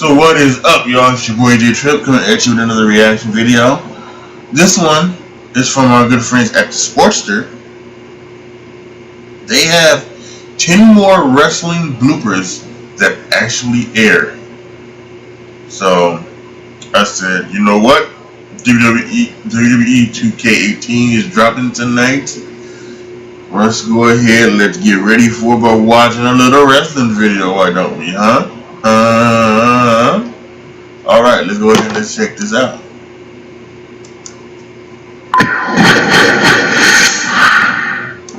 So what is up, y'all? It's your boy J Trip coming at you with another reaction video. This one is from our good friends at the Sportster. They have 10 more wrestling bloopers that actually air. So I said, you know what? WWE 2K18 is dropping tonight. Let's go ahead, let's get ready for it by watching a little wrestling video, why don't we, huh? Alright, let's go ahead and let's check this out.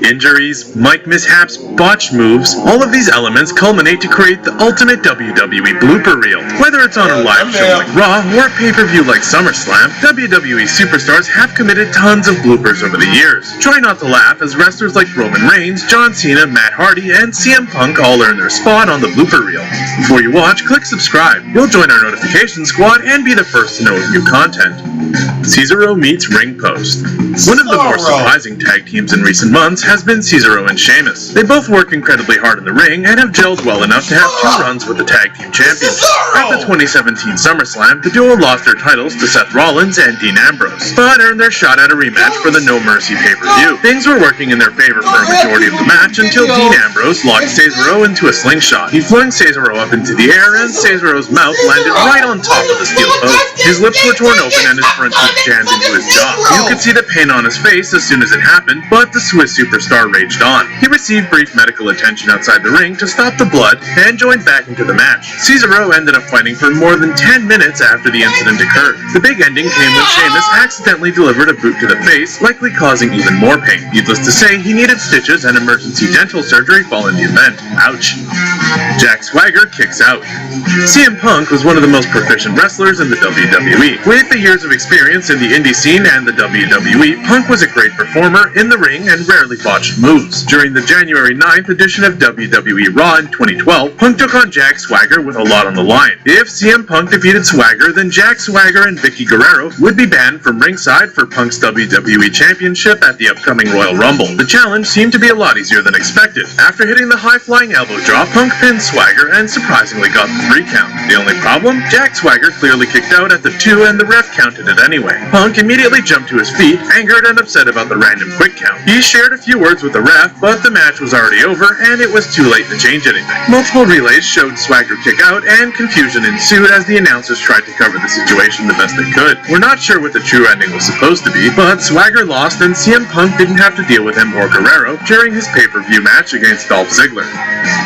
Injuries, mic mishaps, botched moves, all of these elements culminate to create the ultimate WWE blooper reel. Whether it's on a live show like Raw or a pay-per-view like SummerSlam, WWE superstars have committed tons of bloopers over the years. Try not to laugh as wrestlers like Roman Reigns, John Cena, Matt Hardy, and CM Punk all earn their spot on the blooper reel. Before you watch, click subscribe. You'll join our notification squad and be the first to know of new content. Cesaro meets Ring Post. One of the more surprising tag teams in recent months has been Cesaro and Sheamus. They both work incredibly hard in the ring and have gelled well enough to have 2 runs with the tag team championship. At the 2017 SummerSlam, the duo lost their titles to Seth Rollins and Dean Ambrose, but earned their shot at a rematch for the No Mercy pay-per-view. Things were working in their favor for a majority of the match until Dean Ambrose locked Cesaro into a slingshot. He flung Cesaro up into the air and Cesaro's mouth landed right on top of the steel post. His lips were torn open and his front teeth jammed into his jaw. You could see the pain on his face as soon as it happened, but the Swiss superstar raged on. He received brief medical attention outside the ring to stop the blood and joined back into the match. Cesaro ended up fighting for more than 10 minutes after the incident occurred. The big ending came when Sheamus accidentally delivered a boot to the face, likely causing even more pain. Needless to say, he needed stitches and emergency dental surgery following the event. Ouch. Jack Swagger kicks out. CM Punk was one of the most proficient wrestlers in the WWE. With the years of experience in the indie scene and the WWE, Punk was a great performer in the ring and rarely botched moves. During the January 9th edition of WWE Raw in 2012, Punk took on Jack Swagger with a lot on the line. If CM Punk defeated Swagger, then Jack Swagger and Vicky Guerrero would be banned from ringside for Punk's WWE Championship at the upcoming Royal Rumble. The challenge seemed to be a lot easier than expected. After hitting the high-flying elbow drop, Punk pinned Swagger and surprisingly got the 3 count. The only problem? Jack Swagger clearly kicked out at the 2 and the ref counted it anyway. Punk immediately jumped to his feet, angered and upset about the random quick count. He shared a few words with the ref, but the match was already over and it was too late to change anything. Multiple relays showed Swagger kick out and confusion ensued as the announcers tried to cover the situation the best they could. We're not sure what the true ending was supposed to be, but Swagger lost and CM Punk didn't have to deal with him or Guerrero during his pay-per-view match against Dolph Ziggler.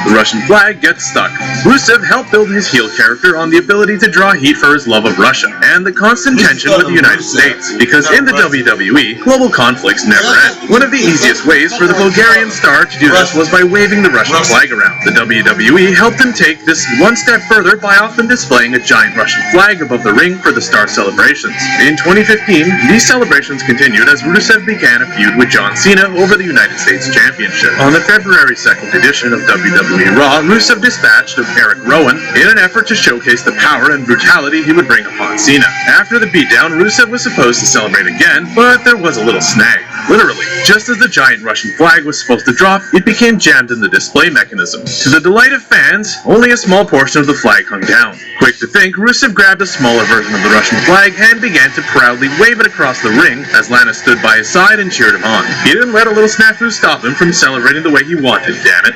The Russian flag gets stuck. Rusev helped build his heel character on the ability to draw heat for his love of Russia and the constant tension with the United States, because in the WWE, global conflicts never end. One of the easiest ways for the Bulgarian star to do this was by waving the Russian flag around. The WWE helped him take this one step further by often displaying a giant Russian flag above the ring for the star celebrations. In 2015, these celebrations continued as Rusev began a feud with John Cena over the United States Championship. On the February 2nd edition of WWE Raw, Rusev dispatched of Eric Rowan in an effort to showcase the power and brutality he would bring upon Cena. After the beatdown, Rusev was supposed to celebrate again, but there was a little snag. Literally, just as the giant Russian flag was supposed to drop, it became jammed in the display mechanism. To the delight of fans, only a small portion of the flag hung down. Quick to think, Rusev grabbed a smaller version of the Russian flag and began to proudly wave it across the ring as Lana stood by his side and cheered him on. He didn't let a little snafu stop him from celebrating the way he wanted, damn it.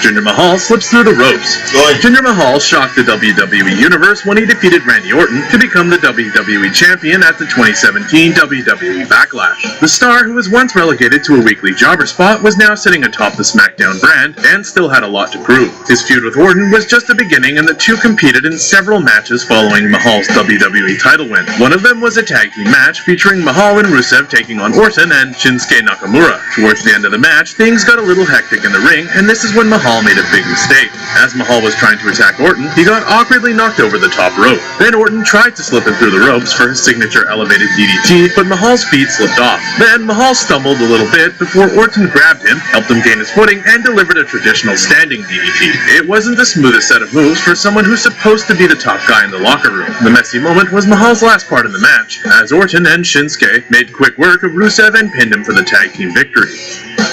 Jinder Mahal slips through the ropes. Jinder Mahal shocked the WWE Universe when he defeated Randy Orton to become the WWE Champion at the 2017 WWE Backlash. The star, who was once relegated to a weekly jobber spot, was now sitting atop the SmackDown brand and still had a lot to prove. His feud with Orton was just the beginning, and the two competed in several matches following Mahal's WWE title win. One of them was a tag team match featuring Mahal and Rusev taking on Orton and Shinsuke Nakamura. Towards the end of the match, things got a little hectic in the ring, and this is when Mahal made a big mistake. As Mahal was trying to attack Orton, he got awkwardly knocked over the top rope. Then Orton tried to slip him through the ropes for his signature elevated DDT, but Mahal's feet slipped off. Then Mahal stumbled a little bit before Orton grabbed him, helped him gain his footing, and delivered a traditional standing DDT. It wasn't the smoothest set of moves for someone who's supposed to be the top guy in the locker room. The messy moment was Mahal's last part in the match, as Orton and Shinsuke made quick work of Rusev and pinned him for the tag team victory.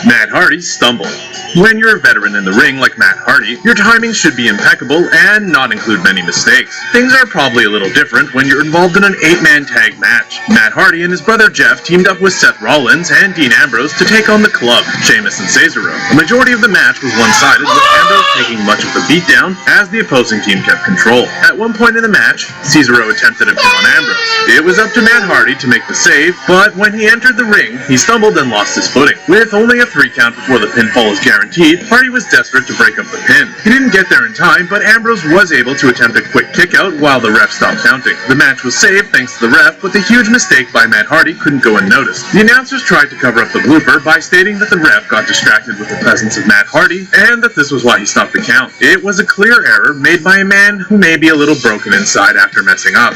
Matt Hardy stumbled. When you're a veteran in the ring like Matt Hardy, your timing should be impeccable and not include many mistakes. Things are probably a little different when you're involved in an 8-man tag match. Matt Hardy and his brother Jeff teamed up with Seth Rollins and Dean Ambrose to take on the Club, Sheamus and Cesaro. The majority of the match was one-sided, with Ambrose taking much of the beatdown as the opposing team kept control. At one point in the match, Cesaro attempted a pin on Ambrose. It was up to Matt Hardy to make the save, but when he entered the ring, he stumbled and lost his footing. With only a 3 count before the pinfall was guaranteed, Hardy was desperate to break up the pin. He didn't get there in time, but Ambrose was able to attempt a quick kick-out while the ref stopped counting. The match was saved thanks to the ref, but the huge mistake by Matt Hardy couldn't go unnoticed. The announcers tried to cover up the blooper by stating that the ref got distracted with the presence of Matt Hardy, and that this was why he stopped the count. It was a clear error made by a man who may be a little broken inside after messing up.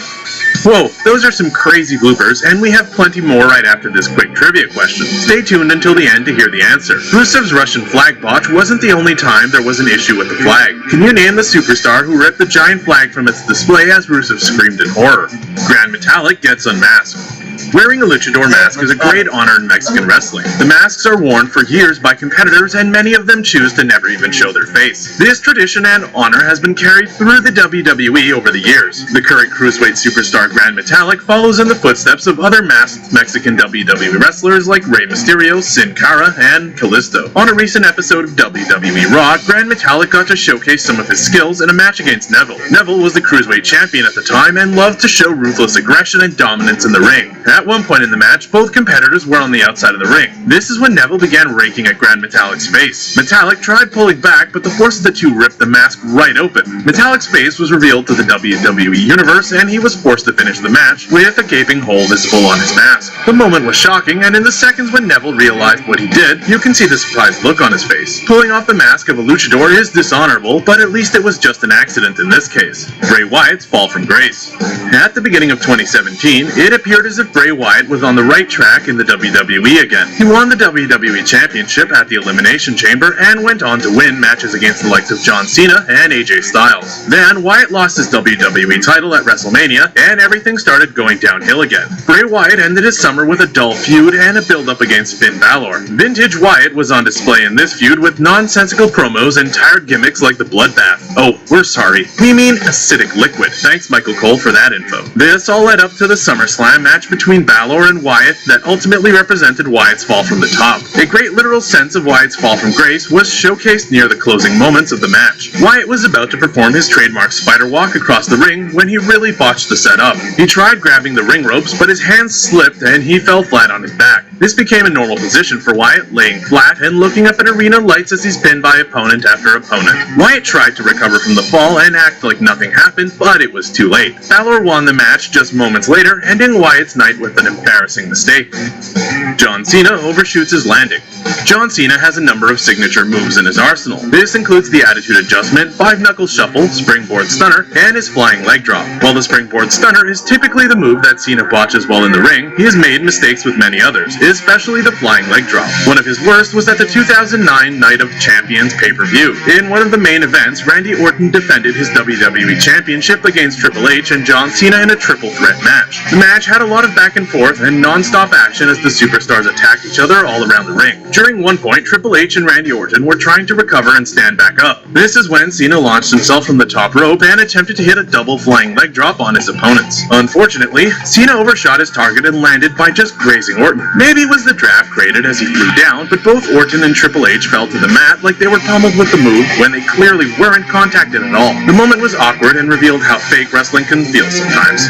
Whoa, those are some crazy bloopers, and we have plenty more right after this quick trivia question. Stay tuned until the end to hear the answer. Rusev's Russian flag botch wasn't the only time there was an issue with the flag. Can you name the superstar who ripped the giant flag from its display as Rusev screamed in horror? Grand Metalik gets unmasked. Wearing a luchador mask is a great honor in Mexican wrestling. The masks are worn for years by competitors, and many of them choose to never even show their face. This tradition and honor has been carried through the WWE over the years. The current cruiserweight superstar Grand Metalik follows in the footsteps of other masked Mexican WWE wrestlers like Rey Mysterio, Sin Cara, and Kalisto. On a recent episode of WWE Raw, Grand Metalik got to showcase some of his skills in a match against Neville. Neville was the cruiserweight champion at the time and loved to show ruthless aggression and dominance in the ring. At one point in the match, both competitors were on the outside of the ring. This is when Neville began raking at Grand Metalik's face. Metalik tried pulling back, but the force of the two ripped the mask right open. Metalik's face was revealed to the WWE Universe, and he was forced to finish the match with a gaping hole visible on his mask. The moment was shocking, and in the seconds when Neville realized what he did, you can see the surprised look on his face. Pulling off the mask of a luchador is dishonorable, but at least it was just an accident in this case. Bray Wyatt's fall from grace. At the beginning of 2017, it appeared as if Bray Wyatt was on the right track in the WWE again. He won the WWE Championship at the Elimination Chamber and went on to win matches against the likes of John Cena and AJ Styles. Then Wyatt lost his WWE title at WrestleMania, and everything started going downhill again. Bray Wyatt ended his summer with a dull feud and a build-up against Finn Balor. Vintage Wyatt was on display in this feud with nonsensical promos and tired gimmicks like the bloodbath. Oh, we're sorry. We mean acidic liquid. Thanks, Michael Cole, for that info. This all led up to the SummerSlam match between Balor and Wyatt that ultimately represented Wyatt's fall from the top. A great literal sense of Wyatt's fall from grace was showcased near the closing moments of the match. Wyatt was about to perform his trademark spider walk across the ring when he really botched the setup. He tried grabbing the ring ropes, but his hands slipped and he fell flat on his back. This became a normal position for Wyatt, laying flat and looking up at arena lights as he's pinned by opponent after opponent. Wyatt tried to recover from the fall and act like nothing happened, but it was too late. Balor won the match just moments later, ending Wyatt's night with an embarrassing mistake. John Cena overshoots his landing. John Cena has a number of signature moves in his arsenal. This includes the attitude adjustment, 5-knuckle shuffle, springboard stunner, and his flying leg drop. While the springboard stunner is typically the move that Cena botches while in the ring, he has made mistakes with many others, especially the flying leg drop. One of his worst was at the 2009 Night of Champions pay-per-view. In one of the main events, Randy Orton defended his WWE Championship against Triple H and John Cena in a triple threat match. The match had a lot of back and forth and non-stop action as the superstars attacked each other all around the ring. During one point, Triple H and Randy Orton were trying to recover and stand back up. This is when Cena launched himself from the top rope and attempted to hit a double flying leg drop on his opponents. Unfortunately, Cena overshot his target and landed by just grazing Orton. Maybe it was the draft created as he flew down, but both Orton and Triple H fell to the mat like they were pummeled with the move when they clearly weren't contacted at all. The moment was awkward and revealed how fake wrestling can feel sometimes.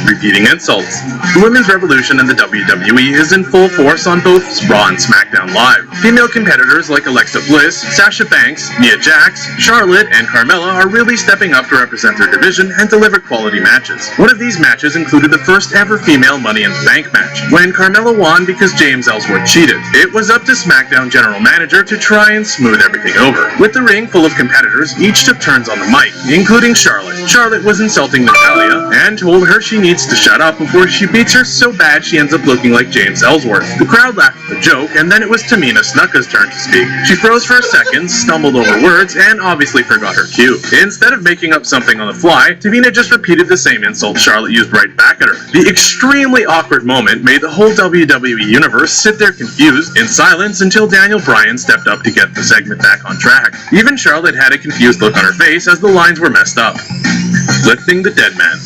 Repeating insults. The Women's Revolution in the WWE is in full force on both Raw and SmackDown Live. Female competitors like Alexa Bliss, Sasha Banks, Nia Jax, Charlotte, and Carmella are really stepping up to represent their division and deliver quality matches. One of these matches included the first ever female Money in the Bank match, when Carmella won because James Ellsworth cheated. It was up to SmackDown general manager to try and smooth everything over. With the ring full of competitors, each took turns on the mic, including Charlotte. Charlotte was insulting Natalya and told her she needs to shut up before she beats her so bad she ends up looking like James Ellsworth. The crowd laughed at the joke, and then it was Tamina Snuka's turn to speak. She froze for a second, stumbled over words, and obviously forgot her cue. Instead of making up something on the fly, Tamina just repeated the same insult Charlotte used right back at her. The extremely awkward moment made the whole WWE universe Universe sit there confused in silence until Daniel Bryan stepped up to get the segment back on track. Even Charlotte had a confused look on her face as the lines were messed up. Lifting the Dead Man.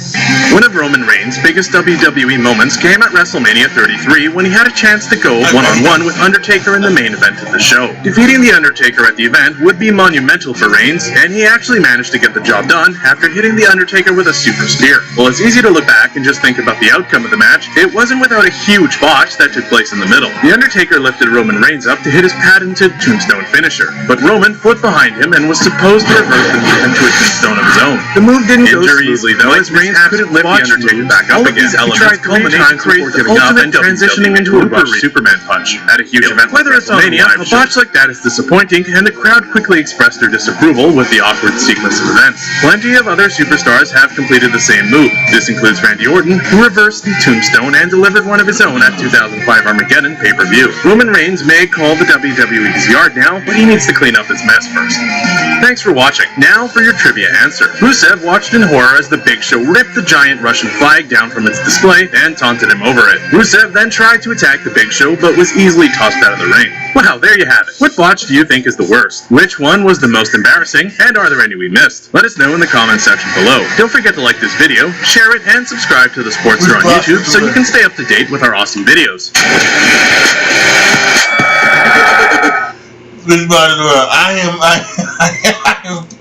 One of Roman Reigns' biggest WWE moments came at WrestleMania 33 when he had a chance to go one-on-one with Undertaker in the main event of the show. Defeating The Undertaker at the event would be monumental for Reigns, and he actually managed to get the job done after hitting The Undertaker with a super spear. While it's easy to look back and just think about the outcome of the match, it wasn't without a huge botch that took place in the middle. The Undertaker lifted Roman Reigns up to hit his patented tombstone finisher, but Roman flipped behind him and was supposed to reverse the move into a tombstone of his own. The move didn't go smoothly though, as Reigns couldn't lift The Undertaker back up again. These elements culminate to create the ultimate transitioning into a rush Superman punch. At a huge event like WrestleMania, a botch like that is disappointing, and the crowd quickly expressed their disapproval with the awkward sequence of events. Plenty of other superstars have completed the same move. This includes Randy Orton, who reversed the tombstone and delivered one of his own at 2005 Armageddon pay-per-view. Roman Reigns may call the WWE's yard now, but he needs to clean up his mess first. Thanks for watching. Now for your trivia answer. Rusev watched in horror as the Big Show ripped the giant Russian flag down from its display and taunted him over it. Rusev then tried to attack the Big Show, but was easily tossed out of the ring. Wow, there you have it. What botch do you think is the worst? Which one was the most embarrassing? And are there any we missed? Let us know in the comments section below. Don't forget to like this video, share it, and subscribe to the Sportster on YouTube so you can stay up to date with our awesome videos.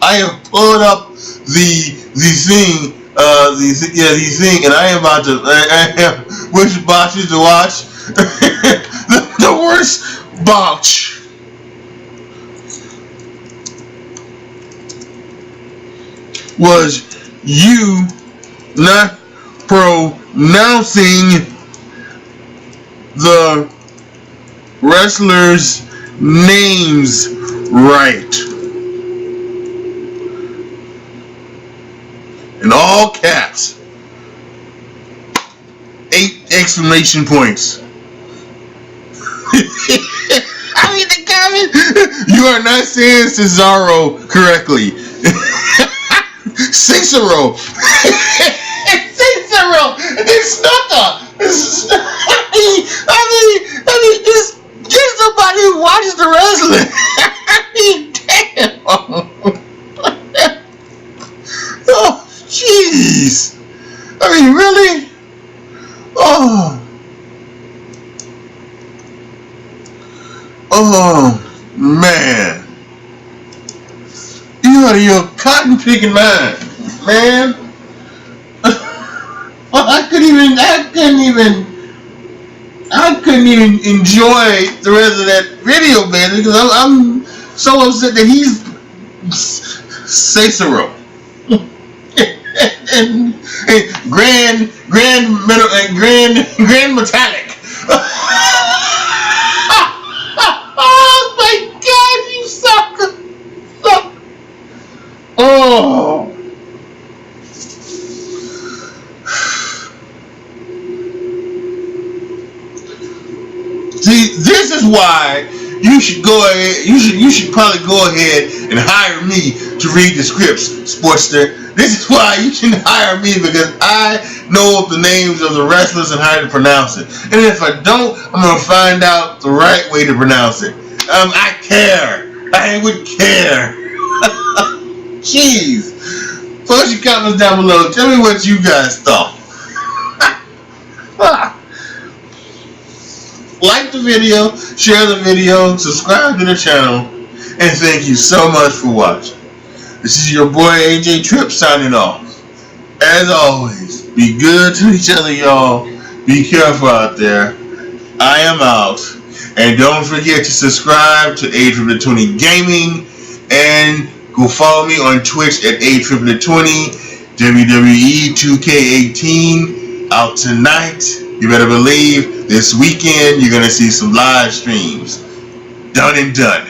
I have pulled up the thing, and I am about to. I am which botches to watch. the worst botch was you not pronouncing the wrestlers' names right. In all caps. 8 exclamation points. I mean the comment. You are not saying Cesaro correctly. Cicero. Cicero. It's not I mean, just get somebody who watches the wrestling. I mean, damn. Oh, jeez. I mean, really? Oh, man. You out of your cotton picking mind, man. I couldn't even enjoy the rest of that video, man, because I'm so upset that he's Cicero. and grand metallic. Oh my God, you sucker! Oh. See, this is why you should go ahead. You should probably go ahead and hire me to read the scripts, Sportster. This is why you can hire me, because I know the names of the wrestlers and how to pronounce it. And if I don't, I'm gonna find out the right way to pronounce it. I care. I would care. Jeez. Post your comments down below. Tell me what you guys thought. Like the video, share the video, subscribe to the channel, and thank you so much for watching. This is your boy AJ Tripp signing off. As always, be good to each other, y'all. Be careful out there. I am out. And don't forget to subscribe to A20 Gaming, and go follow me on Twitch at A20 WWE 2K18 out tonight. You better believe this weekend you're going to see some live streams. Done and done.